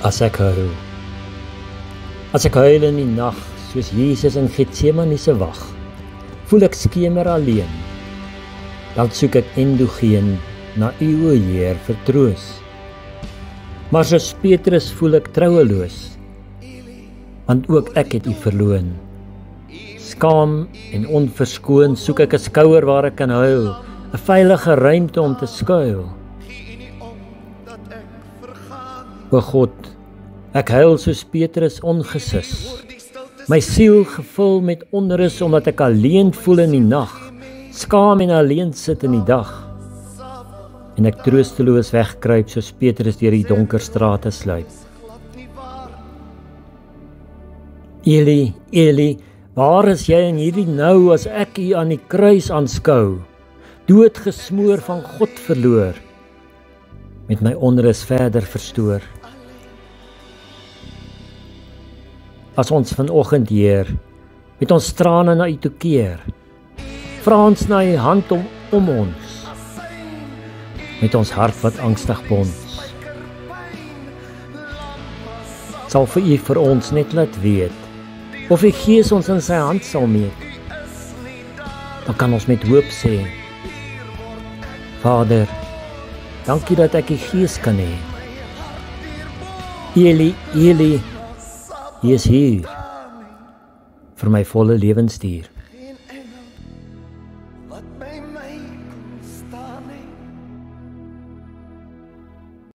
As ek huil. As ek huil in die nag, soos Jesus in Getsemane se wag, voel ek skemer alleen. Dan soek ek endogeen na U, o Heer, vir troos. Maar soos Petrus voel ek troueloos, want ook ek het U verloon. Skaam en onverskoon soek ek 'n skouer waar ek kan huil, 'n veilige ruimte om te skuil. O God, ek huil soos Petrus ongesis, my siel gevul met onrus omdat ek alleen voel in die nag, skaam en alleen sit in die dag, en ek troosteloos wegkruip soos Petrus deur die donker strate sluip. Eli, Eli, waar is jy in hierdie nou as ek U aan die kruis aanskou, doodgesmoor van God verloor, met my onrus verder verstoor. As ons vanoggend, Heer, met ons trane na U toe keer, vra ons na U hand om ons, met ons hart wat angstig bons. Sal vir U vir ons net laat weet, of U Gees ons in sy hand sal meet. Dan kan ons met hoop sê, Vader, dankie dat ek U Gees kan hê. Eli, Eli, U is hier vir my volle lewensduur.